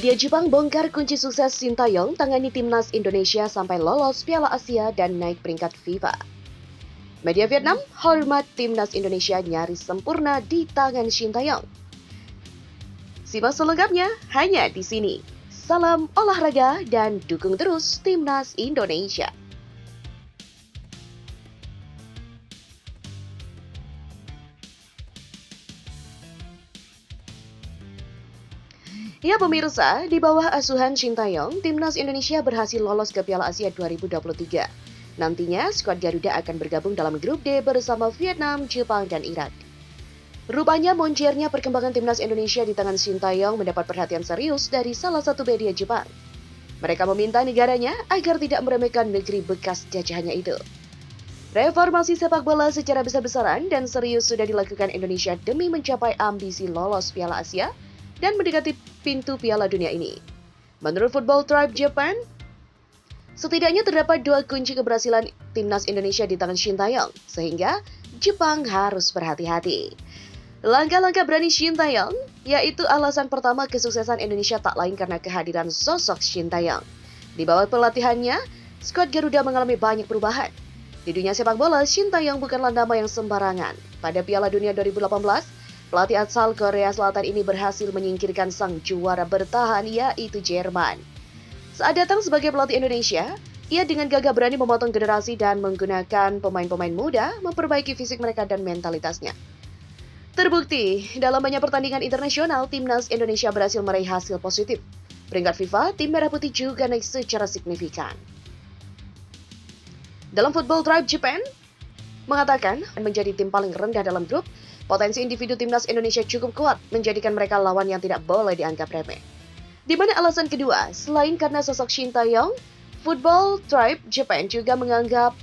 Media Jepang bongkar kunci sukses Sintayong tangani timnas Indonesia sampai lolos Piala Asia dan naik peringkat FIFA. Media Vietnam hormat timnas Indonesia nyaris sempurna di tangan Sintayong. Simak selengkapnya hanya di sini. Salam olahraga dan dukung terus timnas Indonesia. Ya pemirsa, di bawah asuhan Sintayong, timnas Indonesia berhasil lolos ke Piala Asia 2023. Nantinya, skuad Garuda akan bergabung dalam grup D bersama Vietnam, Jepang, dan Irak. Rupanya moncernya perkembangan timnas Indonesia di tangan Sintayong mendapat perhatian serius dari salah satu media Jepang. Mereka meminta negaranya agar tidak meremehkan negeri bekas jajahannya itu. Reformasi sepak bola secara besar-besaran dan serius sudah dilakukan Indonesia demi mencapai ambisi lolos Piala Asia dan mendekati pintu Piala Dunia ini. Menurut Football Tribe Japan, setidaknya terdapat 2 kunci keberhasilan timnas Indonesia di tangan Sintayong, sehingga Jepang harus berhati-hati. Langkah-langkah berani Sintayong, yaitu alasan pertama kesuksesan Indonesia tak lain karena kehadiran sosok Sintayong. Di bawah pelatihannya, skuad Garuda mengalami banyak perubahan. Di dunia sepak bola, Sintayong bukanlah nama yang sembarangan. Pada Piala Dunia 2018, pelatih asal Korea Selatan ini berhasil menyingkirkan sang juara bertahan yaitu Jerman. Saat datang sebagai pelatih Indonesia, ia dengan gagah berani memotong generasi dan menggunakan pemain-pemain muda memperbaiki fisik mereka dan mentalitasnya. Terbukti, dalam banyak pertandingan internasional, timnas Indonesia berhasil meraih hasil positif. Peringkat FIFA, tim Merah Putih juga naik secara signifikan. Dalam Football Tribe Japan, mengatakan menjadi tim paling rendah dalam grup, potensi individu timnas Indonesia cukup kuat menjadikan mereka lawan yang tidak boleh dianggap remeh. Di mana alasan kedua, selain karena sosok Sintayong, Football Tribe Japan juga menganggap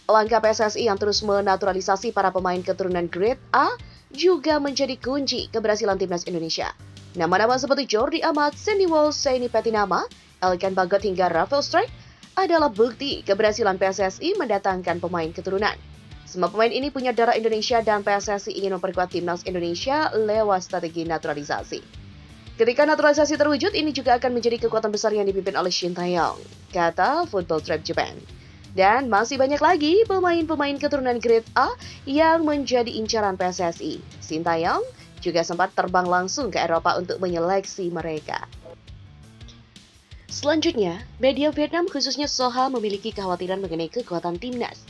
langkah PSSI yang terus menaturalisasi para pemain keturunan Grade A juga menjadi kunci keberhasilan timnas Indonesia. Nama-nama seperti Jordi Amat, Sandy Walsh, Saini Petinama, Elkan Bagot hingga Rafael Struijk adalah bukti keberhasilan PSSI mendatangkan pemain keturunan. Semua pemain ini punya darah Indonesia dan PSSI ingin memperkuat timnas Indonesia lewat strategi naturalisasi. Ketika naturalisasi terwujud, ini juga akan menjadi kekuatan besar yang dipimpin oleh Sintayong, kata Football Tribe Japan. Dan masih banyak lagi pemain-pemain keturunan Grade A yang menjadi incaran PSSI. Sintayong juga sempat terbang langsung ke Eropa untuk menyeleksi mereka. Selanjutnya, media Vietnam khususnya Soha memiliki kekhawatiran mengenai kekuatan timnas.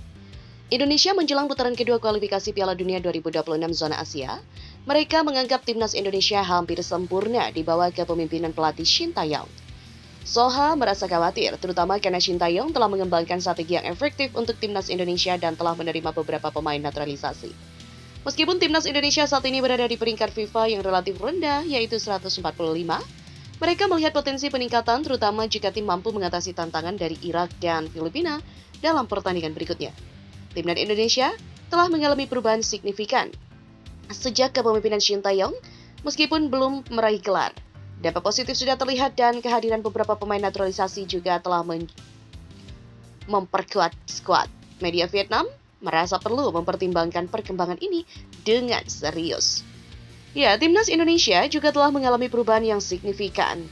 Indonesia menjelang putaran kedua kualifikasi Piala Dunia 2026 zona Asia, mereka menganggap timnas Indonesia hampir sempurna di bawah kepemimpinan pelatih Sintayong. Soha merasa khawatir, terutama karena Sintayong telah mengembangkan strategi yang efektif untuk timnas Indonesia dan telah menerima beberapa pemain naturalisasi. Meskipun timnas Indonesia saat ini berada di peringkat FIFA yang relatif rendah, yaitu 145, mereka melihat potensi peningkatan terutama jika tim mampu mengatasi tantangan dari Irak dan Filipina dalam pertandingan berikutnya. Timnas Indonesia telah mengalami perubahan signifikan sejak kepemimpinan Sintayong, meskipun belum meraih gelar. Dampak positif sudah terlihat dan kehadiran beberapa pemain naturalisasi juga telah memperkuat skuad. Media Vietnam merasa perlu mempertimbangkan perkembangan ini dengan serius. Ya, timnas Indonesia juga telah mengalami perubahan yang signifikan,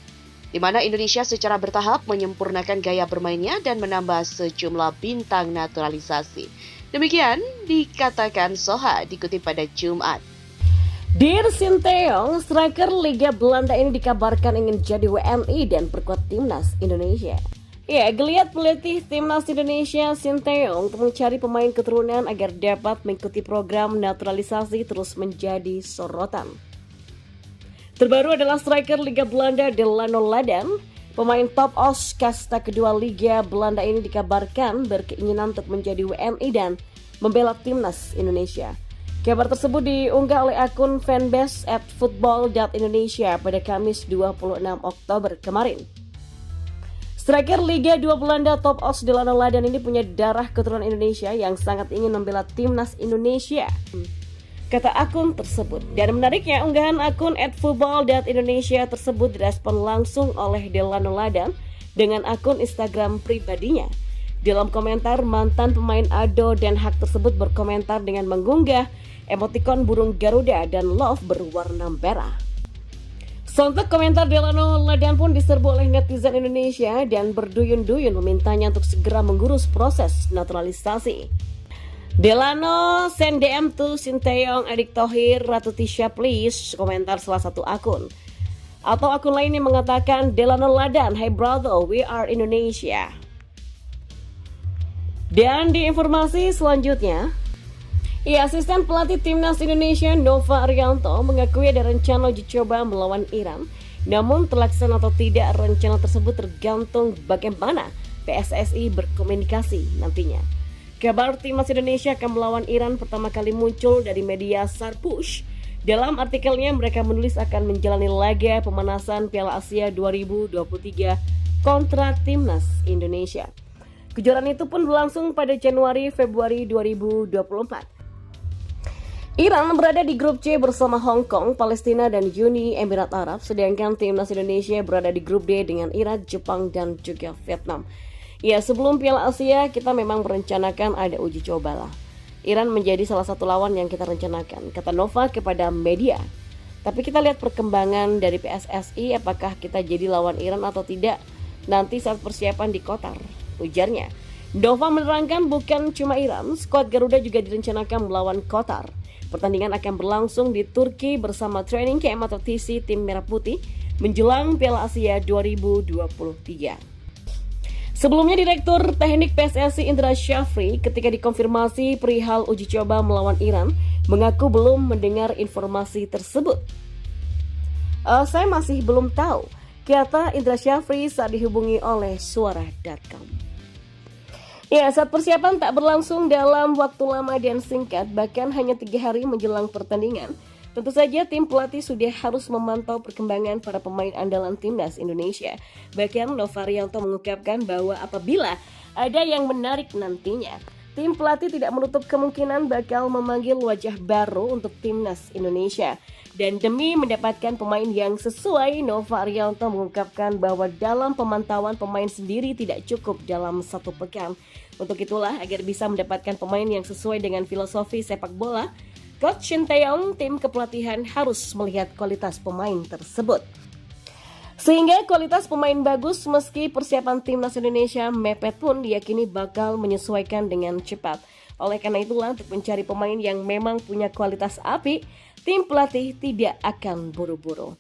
di mana Indonesia secara bertahap menyempurnakan gaya bermainnya dan menambah sejumlah bintang naturalisasi. Demikian dikatakan Soha dikutip pada Jumat. Dear Sintayong, striker Liga Belanda ini dikabarkan ingin jadi WNI dan perkuat timnas Indonesia. Ya, geliat pelatih timnas Indonesia Sintayong untuk mencari pemain keturunan agar dapat mengikuti program naturalisasi terus menjadi sorotan. Terbaru adalah striker Liga Belanda Delano Ladan. Pemain top os kasta kedua Liga Belanda ini dikabarkan berkeinginan untuk menjadi WNI dan membela timnas Indonesia. Kabar tersebut diunggah oleh akun fanbase @football.indonesia pada Kamis 26 Oktober kemarin. Striker Liga 2 Belanda top os Delano Ladan ini punya darah keturunan Indonesia yang sangat ingin membela timnas Indonesia, kata akun tersebut. Dan menariknya, unggahan akun @football.indonesia tersebut direspon langsung oleh Delano Ladan dengan akun Instagram pribadinya. Dalam komentar, mantan pemain Ado Den Haag tersebut berkomentar dengan mengunggah emotikon burung Garuda dan love berwarna merah. Sontak komentar Delano Ladan pun diserbu oleh netizen Indonesia dan berduyun-duyun memintanya untuk segera mengurus proses naturalisasi. Delano send DM to Sinteyong, Erick Thohir, Ratu Tisha please, komentar salah satu akun. Atau akun lainnya mengatakan, Delano Ladan, hey brother, we are Indonesia. Dan di informasi selanjutnya, asisten pelatih timnas Indonesia Nova Arianto mengakui ada rencana uji coba melawan Iran. Namun terlaksana atau tidak rencana tersebut tergantung bagaimana PSSI berkomunikasi nantinya. Kabar timnas Indonesia akan melawan Iran pertama kali muncul dari media Sarpush. Dalam artikelnya mereka menulis akan menjalani laga pemanasan Piala Asia 2023 kontra timnas Indonesia. Kejuaraan itu pun berlangsung pada Januari-Februari 2024. Iran berada di grup C bersama Hong Kong, Palestina, dan Uni Emirat Arab, sedangkan timnas Indonesia berada di grup D dengan Irak, Jepang, dan juga Vietnam. Sebelum Piala Asia kita memang merencanakan ada uji coba lah. Iran menjadi salah satu lawan yang kita rencanakan, kata Nova kepada media. Tapi kita lihat perkembangan dari PSSI, apakah kita jadi lawan Iran atau tidak nanti saat persiapan di Qatar, ujarnya. Nova menerangkan bukan cuma Iran, skuad Garuda juga direncanakan melawan Qatar. Pertandingan akan berlangsung di Turki bersama training camp atau TC tim Merah Putih menjelang Piala Asia 2023. Sebelumnya Direktur Teknik PSSI Indra Syafri ketika dikonfirmasi perihal uji coba melawan Iran mengaku belum mendengar informasi tersebut. Saya masih belum tahu, kata Indra Syafri saat dihubungi oleh Suara.com. Saat persiapan tak berlangsung dalam waktu lama dan singkat, bahkan hanya 3 hari menjelang pertandingan, tentu saja tim pelatih sudah harus memantau perkembangan para pemain andalan timnas Indonesia. Bahkan Nova Arianto mengungkapkan bahwa apabila ada yang menarik nantinya, tim pelatih tidak menutup kemungkinan bakal memanggil wajah baru untuk timnas Indonesia. Dan demi mendapatkan pemain yang sesuai, Nova Arianto mengungkapkan bahwa dalam pemantauan pemain sendiri tidak cukup dalam 1 pekan. Untuk itulah, agar bisa mendapatkan pemain yang sesuai dengan filosofi sepak bola, Coach Sinteyong tim kepelatihan harus melihat kualitas pemain tersebut. Sehingga kualitas pemain bagus meski persiapan timnas Indonesia mepet pun diyakini bakal menyesuaikan dengan cepat. Oleh karena itulah untuk mencari pemain yang memang punya kualitas apik, tim pelatih tidak akan buru-buru.